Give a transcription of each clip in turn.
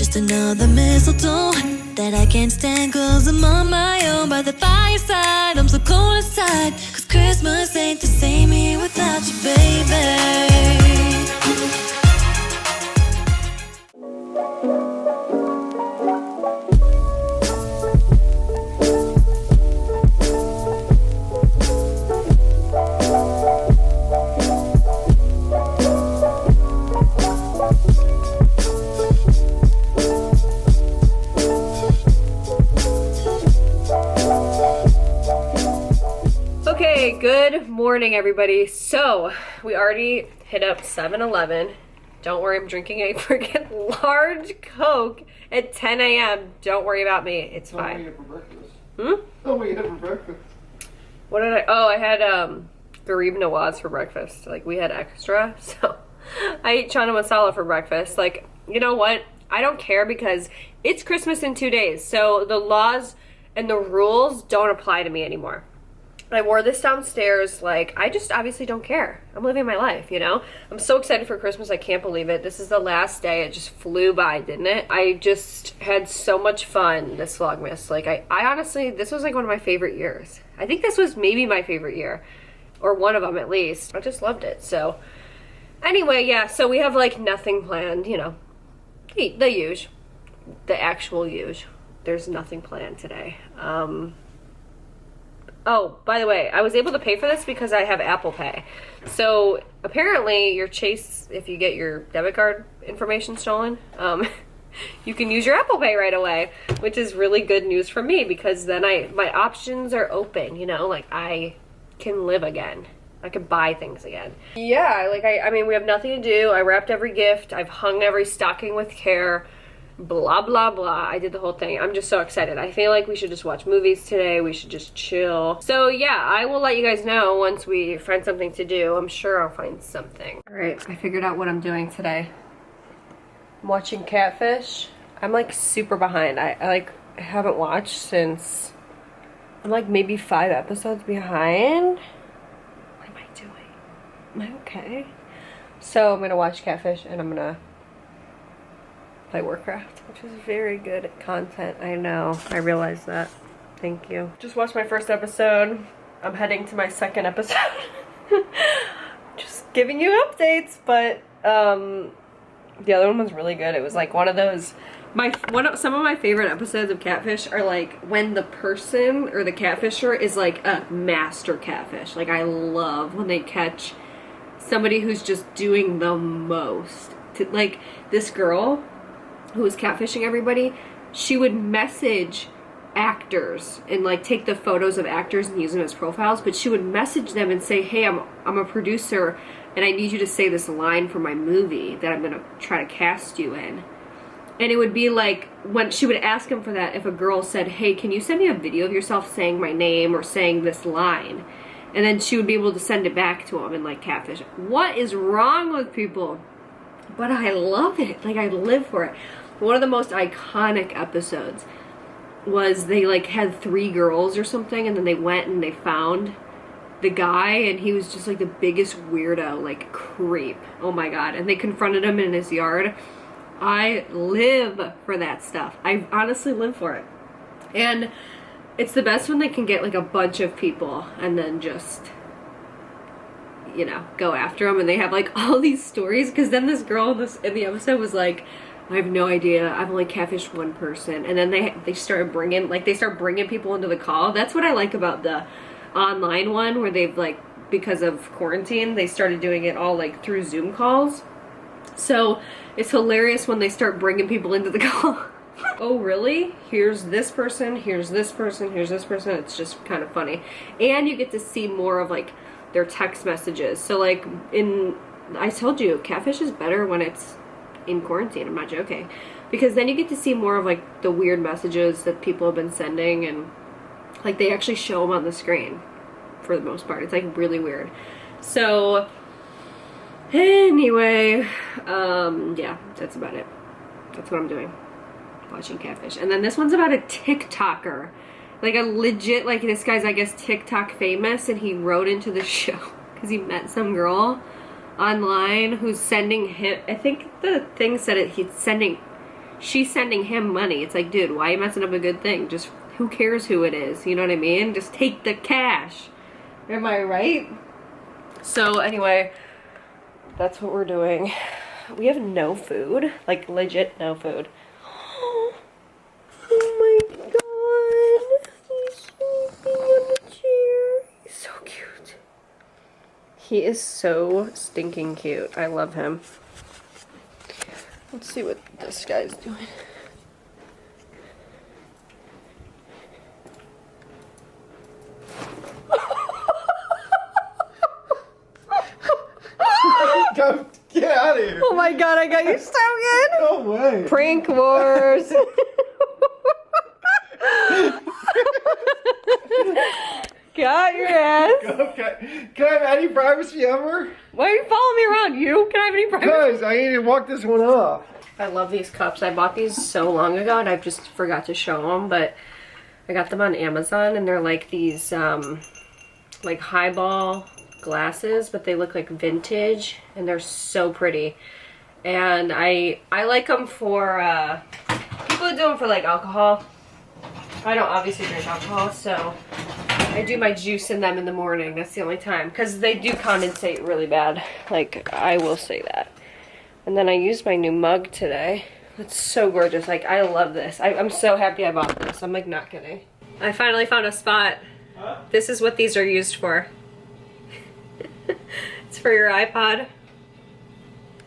just another mistletoe that I can't stand, cause I'm on my own by the fireside. I'm so cold inside, cause Christmas ain't the same here without you, baby. Okay, good morning everybody. So, we already hit up 7-Eleven. Don't worry, I'm drinking a freaking large Coke at 10 a.m. Don't worry about me, it's fine. What did you have for breakfast? Hmm? What did you have for breakfast? What did I, oh, I had Garib Nawaz for breakfast. Like, we had extra, so I ate chana masala for breakfast. Like, you know what? I don't care because it's Christmas in 2 days, so the laws and the rules don't apply to me anymore. I wore this downstairs, like, I just obviously don't care. I'm living my life, you know? I'm so excited for Christmas, I can't believe it. This is the last day, it just flew by, didn't it? I just had so much fun this Vlogmas. Like, I honestly, this was like one of my favorite years. I think this was maybe my favorite year, or one of them at least. I just loved it, so. Anyway, yeah, so we have like nothing planned, you know, the huge, the actual huge. There's nothing planned today. Oh, by the way, I was able to pay for this because I have Apple Pay. So apparently your Chase, if you get your debit card information stolen, you can use your Apple Pay right away, which is really good news for me because then my options are open, you know, like I can live again. I can buy things again. Yeah, like I mean, we have nothing to do. I wrapped every gift. I've hung every stocking with care. Blah, blah, blah. I did the whole thing. I'm just so excited. I feel like we should just watch movies today. We should just chill. So yeah, I will let you guys know once we find something to do. I'm sure I'll find something. All right, I figured out what I'm doing today. I'm watching Catfish. I'm like super behind. I haven't watched since, I'm like maybe 5 episodes behind. What am I doing? Am I okay? So I'm gonna watch Catfish and I'm gonna play Warcraft, which is very good content. I know, I realize that. Thank you. Just watched my first episode. I'm heading to my second episode. Just giving you updates, but the other one was really good. It was like one of those, some of my favorite episodes of Catfish are like when the person or the catfisher is like a master catfish. Like I love when they catch somebody who's just doing the most. Like this girl who was catfishing everybody, she would message actors and like take the photos of actors and use them as profiles, but she would message them and say, hey, I'm a producer and I need you to say this line for my movie that I'm gonna try to cast you in. And it would be like, when she would ask him for that, if a girl said, hey, can you send me a video of yourself saying my name or saying this line? And then she would be able to send it back to him and like catfish. What is wrong with people? But I love it. Like I live for it. One of the most iconic episodes was they like had 3 girls or something, and then they went and they found the guy and he was just like the biggest weirdo, like creep. Oh my god. And they confronted him in his yard. I live for that stuff. I honestly live for it. And it's the best when they can get like a bunch of people and then just, you know, go after them, and they have like all these stories. Because then this girl in the episode was like, I have no idea, I've only catfished one person. And then they started bringing, like they start bringing people into the call. That's what I like about the online one, where they've like, because of quarantine, they started doing it all like through Zoom calls. So it's hilarious when they start bringing people into the call. Oh really? Here's this person, here's this person, here's this person. It's just kind of funny. And you get to see more of like their text messages. So like I told you, Catfish is better when it's in quarantine. I'm not joking, because then you get to see more of like the weird messages that people have been sending, and like they actually show them on the screen for the most part. It's like really weird. So anyway, yeah, that's about it. That's what I'm doing, watching Catfish. And then this one's about a TikToker, like a legit, like this guy's I guess TikTok famous, and he wrote into the show because he met some girl online who's sending him, I think the thing said it, he's sending she's sending him money. It's like, dude, why are you messing up a good thing? Just, who cares who it is? You know what I mean? Just take the cash. Am I right? So anyway, that's what we're doing. We have no food. Like, legit no food. Oh my god. He's sleeping on the chair. He's so cute. He is so stinking cute. I love him. Let's see what this guy's doing. Go, get out of here. Oh my god, I got you so good. No way. Prank wars. Got your ass. Okay. Can I have any privacy ever? Why are you following me around? You? Can I have any privacy? Guys, I need to walk this one off. I love these cups. I bought these so long ago and I just forgot to show them, but I got them on Amazon and they're like these like highball glasses, but they look like vintage and they're so pretty. And I like them for people who do them for like alcohol. I don't obviously drink alcohol, so I do my juice in them in the morning. That's the only time, because they do condensate really bad. Like, I will say that. And then I used my new mug today. It's so gorgeous. Like, I love this. I'm so happy I bought this. I'm like not kidding. I finally found a spot. Huh? This is what these are used for. It's for your iPod.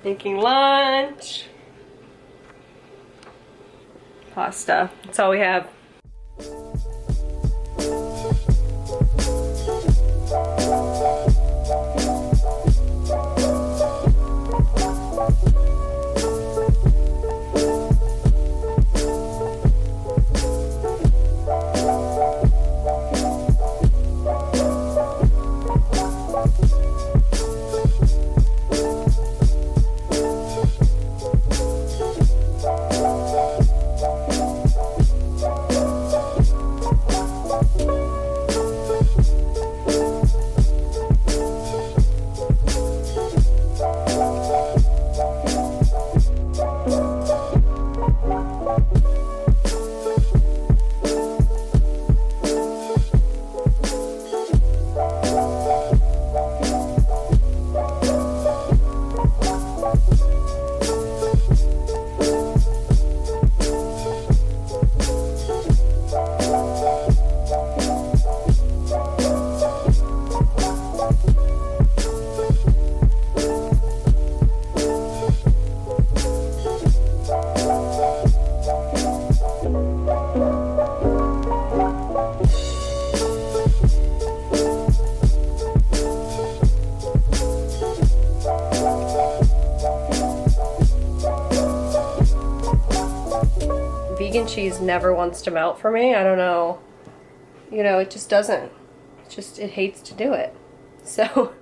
Making lunch. Pasta. That's all we have. Vegan cheese never wants to melt for me. I don't know. You know, it just doesn't. It hates to do it. So,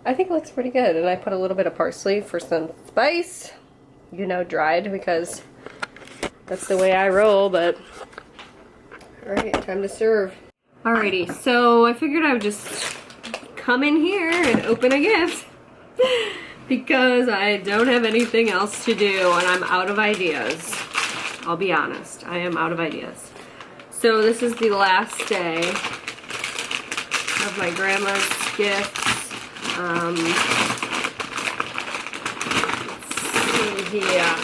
I think it looks pretty good. And I put a little bit of parsley for some spice. You know, dried, because that's the way I roll, but... Alright, time to serve. Alrighty, so I figured I would just come in here and open a gift. Because I don't have anything else to do and I'm out of ideas. I'll be honest, I am out of ideas. So this is the last day of my grandma's gifts. Let's see here.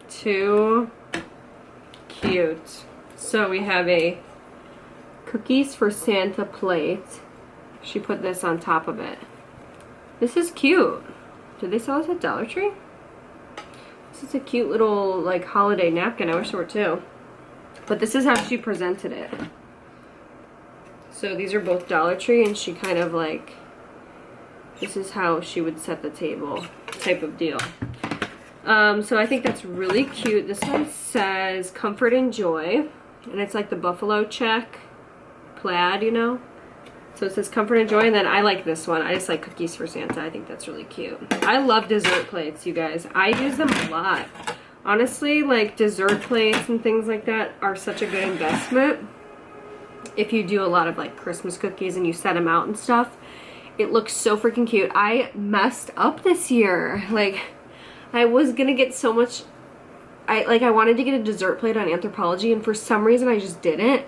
Too cute. So we have a cookies for Santa plate. She put this on top of it. This is cute. Did they sell this at Dollar Tree? This is a cute little like holiday napkin. I wish there were two. But this is how she presented it. So these are both Dollar Tree and she kind of like, this is how she would set the table type of deal. So I think that's really cute. This one says Comfort and Joy, and it's like the buffalo check plaid, you know? So it says Comfort and Joy, and then I like this one. I just like Cookies for Santa. I think that's really cute. I love dessert plates, you guys. I use them a lot. Honestly, like dessert plates and things like that are such a good investment. If you do a lot of like Christmas cookies and you set them out and stuff, it looks so freaking cute. I messed up this year. Like, I was gonna get so much, I wanted to get a dessert plate on Anthropology, and for some reason I just didn't.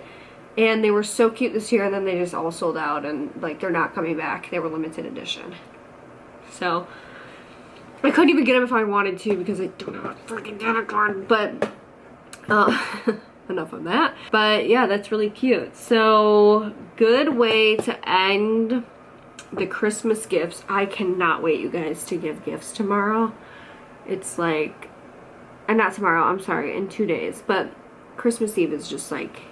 And they were so cute this year, and then they just all sold out, and like they're not coming back. They were limited edition. So I couldn't even get them if I wanted to because I don't have a freaking debit card. But enough of that. But yeah, that's really cute. So good way to end the Christmas gifts. I cannot wait, you guys, to give gifts tomorrow. It's like, and not tomorrow, I'm sorry, in 2 days. But Christmas Eve is just like,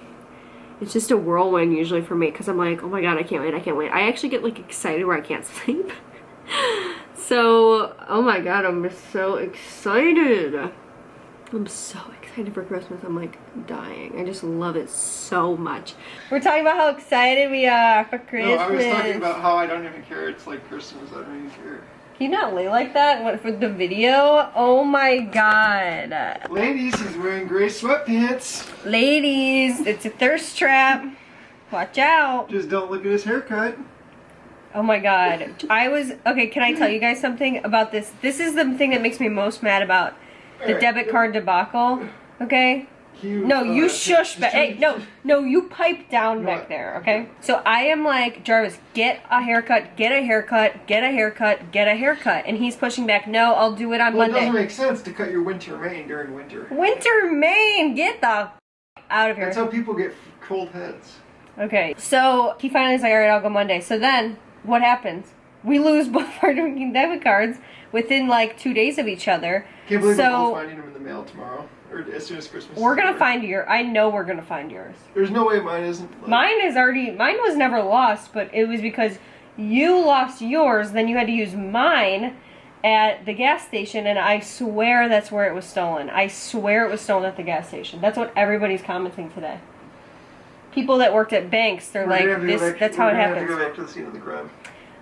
it's just a whirlwind usually for me because I'm like, oh my god, I can't wait, I can't wait. I actually get like excited where I can't sleep. So, oh my god, I'm just so excited. I'm so excited for Christmas. I'm like dying. I just love it so much. We're talking about how excited we are for Christmas. No, I was talking about how I don't even care. It's like Christmas. I don't even care. Can you not lay like that? What, for the video? Oh my god. Ladies, he's wearing gray sweatpants. Ladies, it's a thirst trap. Watch out. Just don't look at his haircut. Oh my god. Okay, can I tell you guys something about this? This is the thing that makes me most mad about the debit card debacle. Okay? No, you shush back. Hey, no, you pipe down back there, okay? So I am like, Jarvis, get a haircut, get a haircut, get a haircut, get a haircut. And he's pushing back, no, I'll do it on Monday. It doesn't make sense to cut your winter mane during winter. Winter mane! Get the out of here. That's how people get cold heads. Okay, so he finally is like, alright, I'll go Monday. So then, what happens? We lose both our debit cards within like 2 days of each other. Can't believe we're all finding them in the mail tomorrow. Or as soon as Christmas We're gonna find your. I know we're gonna find yours. There's no way mine isn't. Like, mine was never lost, but it was because you lost yours, then you had to use mine at the gas station, and I swear that's where it was stolen. I swear it was stolen at the gas station. That's what everybody's commenting today. People that worked at banks, they're like, that's how it happens. We're gonna have to go back to the scene of the crime.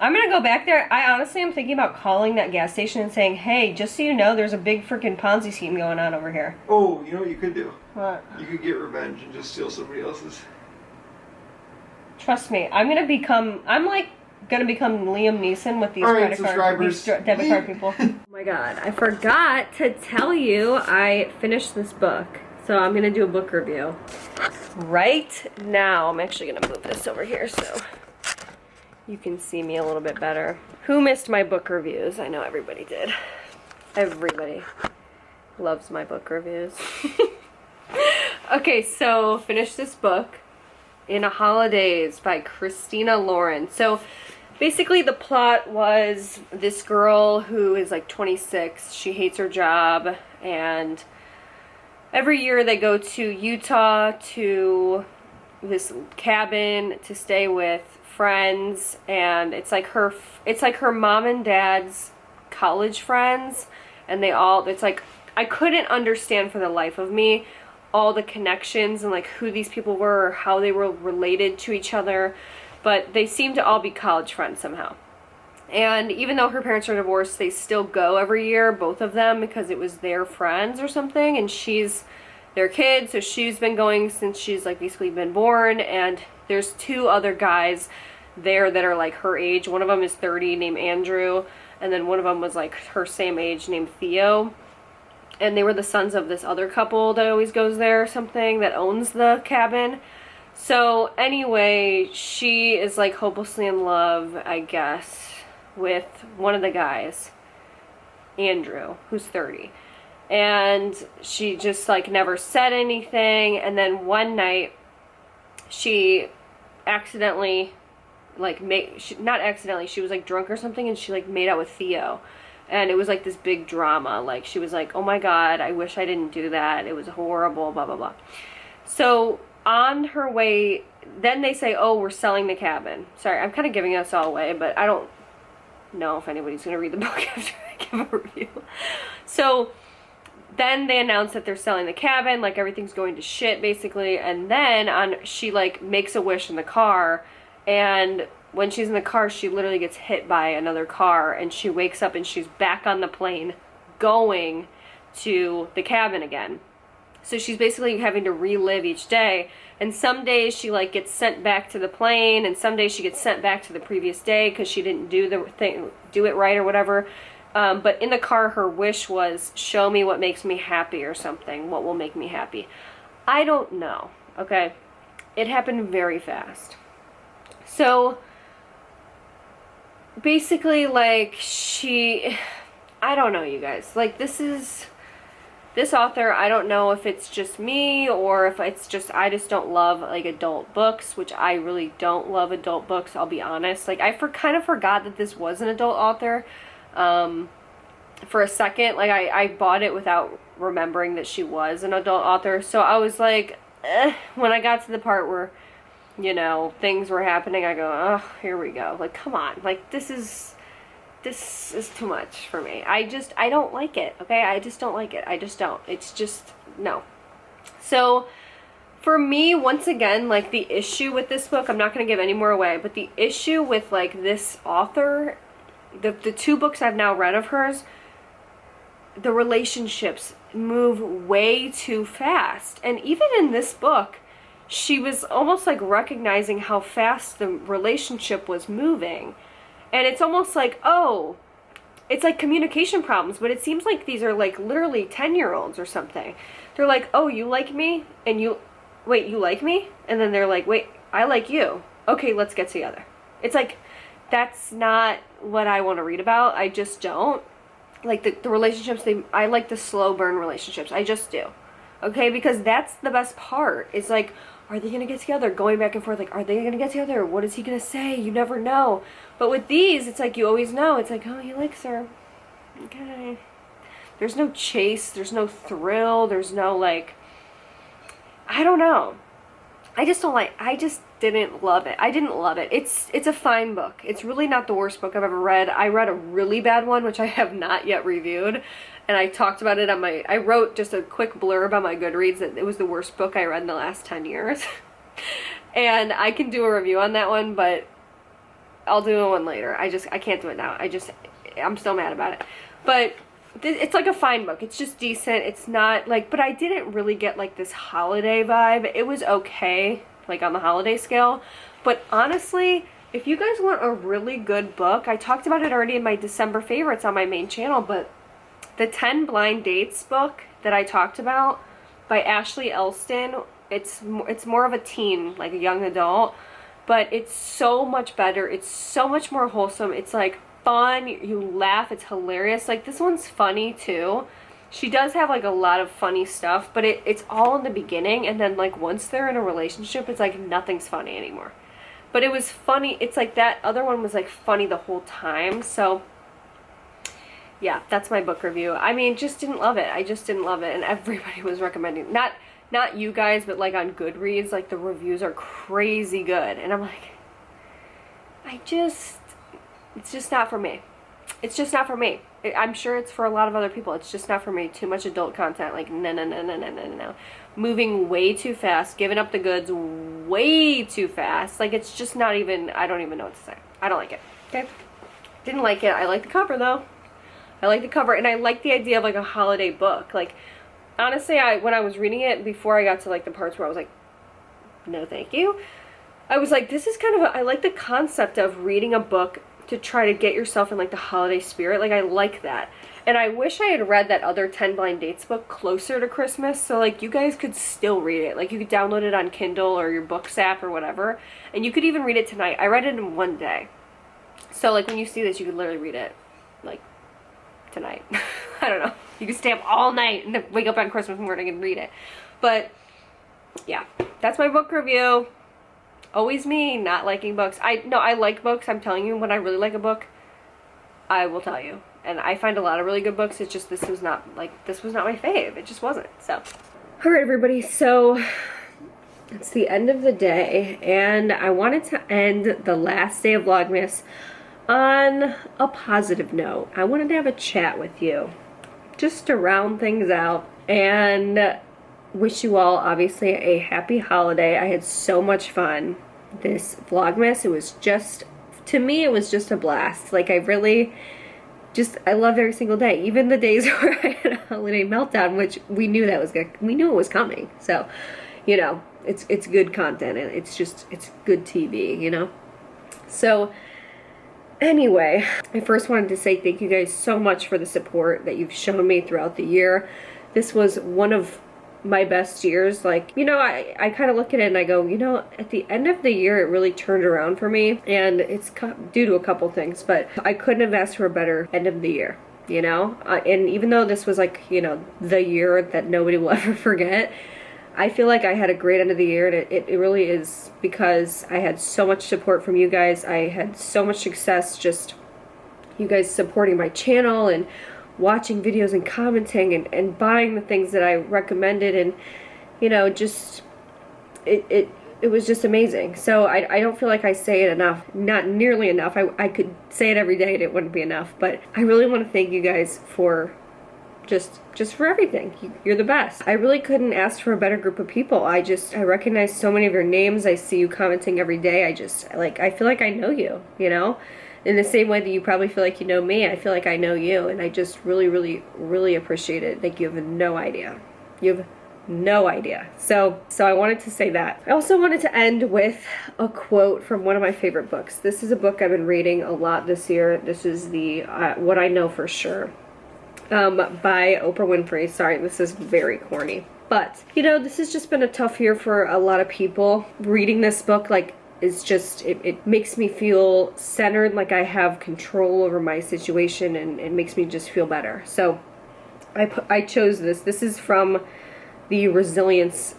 I'm gonna go back there. I honestly am thinking about calling that gas station and saying, hey, just so you know, there's a big freaking Ponzi scheme going on over here. Oh, you know what you could do? What? You could get revenge and just steal somebody else's. Trust me, I'm like gonna become Liam Neeson with these credit card, these debit card people. Oh my god, I forgot to tell you I finished this book. So I'm gonna do a book review right now. I'm actually gonna move this over here so you can see me a little bit better. Who missed my book reviews? I know everybody did. Everybody loves my book reviews. Okay, so finished this book, In a Holidays by Christina Lauren. So basically the plot was this girl who is like 26. She hates her job, and every year they go to Utah to this cabin to stay with friends, and it's like her mom and dad's college friends, and it's like I couldn't understand for the life of me all the connections and like who these people were or how they were related to each other, but they seem to all be college friends somehow. And even though her parents are divorced, they still go every year, both of them, because it was their friends or something, and she's their kid, so she's been going since she's like basically been born. And there's two other guys there that are like her age. One of them is 30, named Andrew, and then one of them was like her same age, named Theo. And they were the sons of this other couple that always goes there or something, that owns the cabin. So anyway, she is like hopelessly in love, I guess, with one of the guys, Andrew, who's 30. And she just like never said anything, and then one night she accidentally she was like drunk or something, and she like made out with Theo, and it was like this big drama. Like she was like, oh my god, I wish I didn't do that, it was horrible, blah blah blah. So on her way, then they say, oh, we're selling the cabin. Sorry, I'm kind of giving us all away, but I don't know if anybody's gonna read the book after I give a review. So then they announce that they're selling the cabin, like everything's going to shit basically, and then she like makes a wish in the car, and when she's in the car she literally gets hit by another car, and she wakes up and she's back on the plane going to the cabin again. So she's basically having to relive each day. And some days she like gets sent back to the plane, and some days she gets sent back to the previous day because she didn't do it right or whatever. But in the car, her wish was, show me what makes me happy or something. What will make me happy? I don't know, okay? It happened very fast. So basically, like, I don't know, you guys. Like, this author, I don't know if it's just me or if it's just, I just don't love, like, adult books, which I really don't love adult books, I'll be honest. Like, I kind of forgot that this was an adult author for a second. Like, I bought it without remembering that she was an adult author. So I was like, when I got to the part where, you know, things were happening, I go, oh, here we go. Like, come on. Like, this is too much for me. I don't like it, okay? I just don't like it. I just don't. It's just, no. So, for me, once again, like, the issue with this book, I'm not going to give any more away, but the issue with, like, this author, the 2 books I've now read of hers, the relationships move way too fast. And even in this book, she was almost, like, recognizing how fast the relationship was moving. And it's almost like, oh, it's like communication problems, but it seems like these are like literally 10-year-olds or something. They're like, oh, you like me? And you like me? And then they're like, wait, I like you. Okay, let's get together. It's like, that's not what I want to read about. I just don't. Like the relationships, I like the slow burn relationships. I just do. Okay, because that's the best part. It's like, are they going to get together? Going back and forth, like, are they going to get together? What is he going to say? You never know. But with these, it's like you always know. It's like, oh, he likes her. Okay. There's no chase. There's no thrill. There's no, like, I don't know. I just didn't love it. I didn't love it. It's a fine book. It's really not the worst book I've ever read. I read a really bad one, which I have not yet reviewed. And I talked about it on I wrote just a quick blurb on my Goodreads that it was the worst book I read in the last 10 years. And I can do a review on that one, but I'll do one later. I can't do it now. I'm still mad about it. But it's like a fine book. It's just decent. It's not like, but I didn't really get like this holiday vibe. It was okay, like on the holiday scale. But honestly, if you guys want a really good book, I talked about it already in my December favorites on my main channel, but the 10 Blind Dates book that I talked about by Ashley Elston, it's more of a teen, like a young adult, but it's so much better. It's so much more wholesome. It's like fun. You laugh. It's hilarious. Like this one's funny too. She does have like a lot of funny stuff, but it's all in the beginning, and then like once they're in a relationship, it's like nothing's funny anymore. But it was funny. It's like that other one was like funny the whole time. So yeah, that's my book review. I mean, just didn't love it. I just didn't love it, and everybody was recommending. Not you guys, but like on Goodreads, like the reviews are crazy good, and I'm like, it's just not for me. It's just not for me. I'm sure it's for a lot of other people. It's just not for me. Too much adult content. Like, no. Moving way too fast. Giving up the goods way too fast. Like, it's just not even, I don't even know what to say. I don't like it. Okay? Didn't like it. I like the cover, though. I like the cover, and I like the idea of, like, a holiday book. Like, honestly, when I was reading it, before I got to, like, the parts where I was like, no thank you, I was like, this is kind of I like the concept of reading a book to try to get yourself in like the holiday spirit. Like I like that. And I wish I had read that other 10 Blind Dates book closer to Christmas, so like you guys could still read it. Like you could download it on Kindle or your Books app or whatever, and you could even read it tonight. I read it in one day. So like when you see this, you could literally read it like tonight. I don't know. You could stay up all night and then wake up on Christmas morning and read it. But yeah, that's my book review. Always me not liking books. I like books. I'm telling you, when I really like a book, I will tell you. And I find a lot of really good books. It's just this was not my fave. It just wasn't. So, all right, everybody. So it's the end of the day, and I wanted to end the last day of Vlogmas on a positive note. I wanted to have a chat with you, just to round things out, and wish you all obviously a happy holiday. I had so much fun this Vlogmas. It was just, to me, it was just a blast. Like I really I loved every single day, even the days where I had a holiday meltdown, which we knew we knew it was coming. So, you know, it's good content, and it's good TV, you know? So, anyway, I first wanted to say thank you guys so much for the support that you've shown me throughout the year. This was one of my best years. Like, you know, I kind of look at it and I go, you know, at the end of the year it really turned around for me, and it's due to a couple things, but I couldn't have asked for a better end of the year, you know? And even though this was like, you know, the year that nobody will ever forget, I feel like I had a great end of the year, and it really is because I had so much support from you guys. I had so much success, just you guys supporting my channel and watching videos and commenting and buying the things that I recommended, and you know, just it was just amazing. So I don't feel like I say it enough, not nearly enough. I could say it every day and it wouldn't be enough, but I really want to thank you guys for just for everything. You're the best. I really couldn't ask for a better group of people. I recognize so many of your names. I see you commenting every day. I feel like I know you, you know? In the same way that you probably feel like you know me, I feel like I know you, and I just really, really, really appreciate it. Like, you have no idea. You have no idea. So I wanted to say that. I also wanted to end with a quote from one of my favorite books. This is a book I've been reading a lot this year. This is the What I Know for Sure by Oprah Winfrey. Sorry, this is very corny. But, you know, this has just been a tough year for a lot of people. Reading this book, like, is just, it makes me feel centered, like I have control over my situation, and it makes me just feel better. So I chose this. This is from the resilience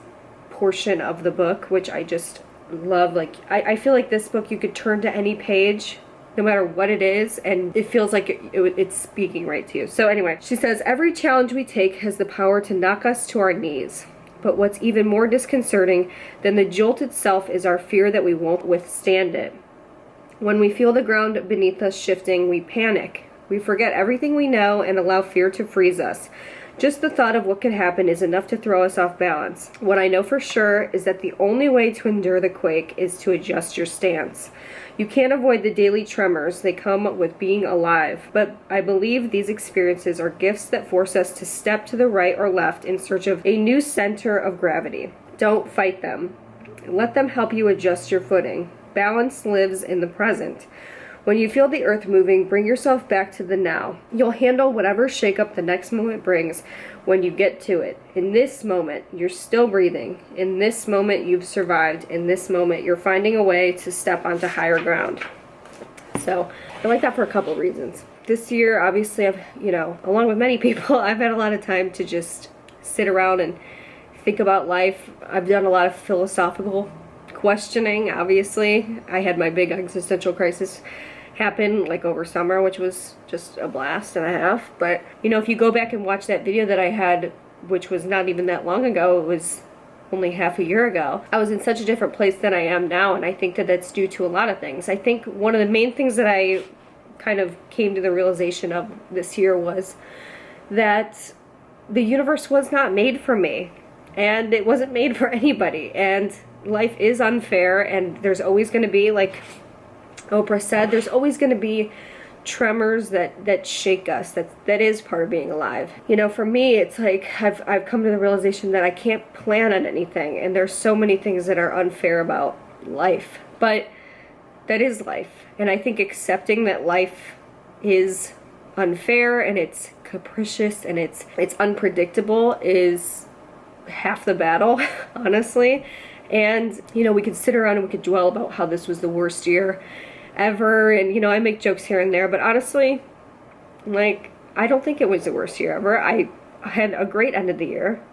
portion of the book, which I just love. Like, I feel like this book, you could turn to any page, no matter what it is, and it feels like it's speaking right to you. So anyway, she says, every challenge we take has the power to knock us to our knees. But what's even more disconcerting than the jolt itself is our fear that we won't withstand it. When we feel the ground beneath us shifting, we panic. We forget everything we know and allow fear to freeze us. Just the thought of what could happen is enough to throw us off balance. What I know for sure is that the only way to endure the quake is to adjust your stance. You can't avoid the daily tremors. They come with being alive. But I believe these experiences are gifts that force us to step to the right or left in search of a new center of gravity. Don't fight them. Let them help you adjust your footing. Balance lives in the present. When you feel the earth moving, bring yourself back to the now. You'll handle whatever shakeup the next moment brings when you get to it. In this moment, you're still breathing. In this moment, you've survived. In this moment, you're finding a way to step onto higher ground. So I like that for a couple reasons. This year, obviously, I've, you know, along with many people, I've had a lot of time to just sit around and think about life. I've done a lot of philosophical questioning, obviously. I had my big existential crisis happen like over summer, which was just a blast and a half. But you know, if you go back and watch that video that I had, which was not even that long ago, it was only half a year ago, I was in such a different place than I am now, and I think that that's due to a lot of things. I think one of the main things that I kind of came to the realization of this year was that the universe was not made for me, and it wasn't made for anybody, and life is unfair, and there's always going to be, like Oprah said, there's always going to be tremors that shake us. That is part of being alive. You know, for me, it's like I've come to the realization that I can't plan on anything, and there's so many things that are unfair about life. But that is life, and I think accepting that life is unfair and it's capricious and it's unpredictable is half the battle, honestly. And you know, we could sit around and we could dwell about how this was the worst year ever, and you know, I make jokes here and there, but honestly, like, I don't think it was the worst year ever. I had a great end of the year.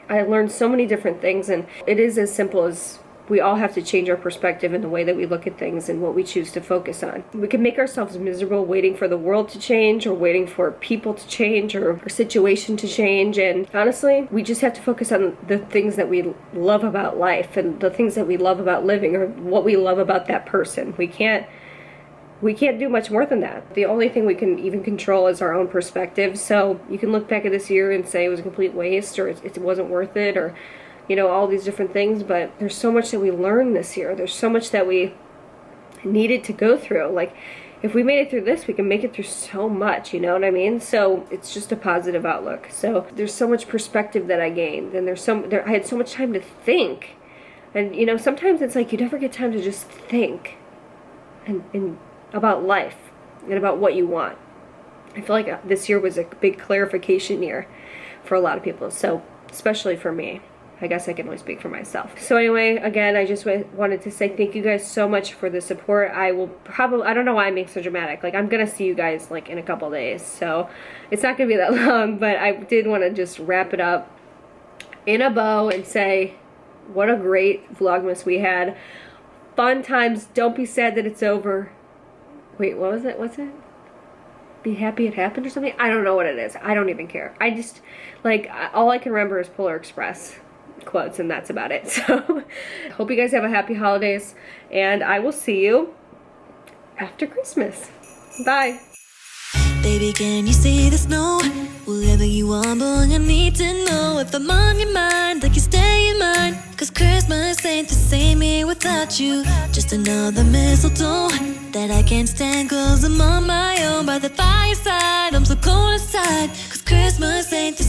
I learned so many different things, and it is as simple as we all have to change our perspective in the way that we look at things and what we choose to focus on. We can make ourselves miserable waiting for the world to change, or waiting for people to change, or our situation to change, and honestly, we just have to focus on the things that we love about life and the things that we love about living, or what we love about that person. We can't do much more than that. The only thing we can even control is our own perspective. So you can look back at this year and say it was a complete waste, or it wasn't worth it, or you know, all these different things, but there's so much that we learned this year. There's so much that we needed to go through. Like, if we made it through this, we can make it through so much, you know what I mean? So it's just a positive outlook. So there's so much perspective that I gained, and I had so much time to think. And you know, sometimes it's like you never get time to just think and about life and about what you want. I feel like this year was a big clarification year for a lot of people, so especially for me. I guess I can only speak for myself. So anyway, again, I just wanted to say thank you guys so much for the support. I don't know why I'm being so dramatic. Like, I'm gonna see you guys like in a couple days, so it's not gonna be that long, but I did want to just wrap it up in a bow and say what a great Vlogmas we had. Fun times. Don't be sad that it's over. Wait, what was it? What's it? Be happy it happened or something? I don't know what it is. I don't even care. I just, like, all I can remember is Polar Express quotes, and that's about it. So hope you guys have a happy holidays, and I will see you after Christmas. Bye. Baby, can you see the snow? Wherever you are, boy, I need to know if I'm on your mind, like you stay in mine. Cause Christmas ain't the same here without you. Just another mistletoe that I can't stand, cause I'm on my own by the fireside. I'm so cold inside, cause Christmas ain't the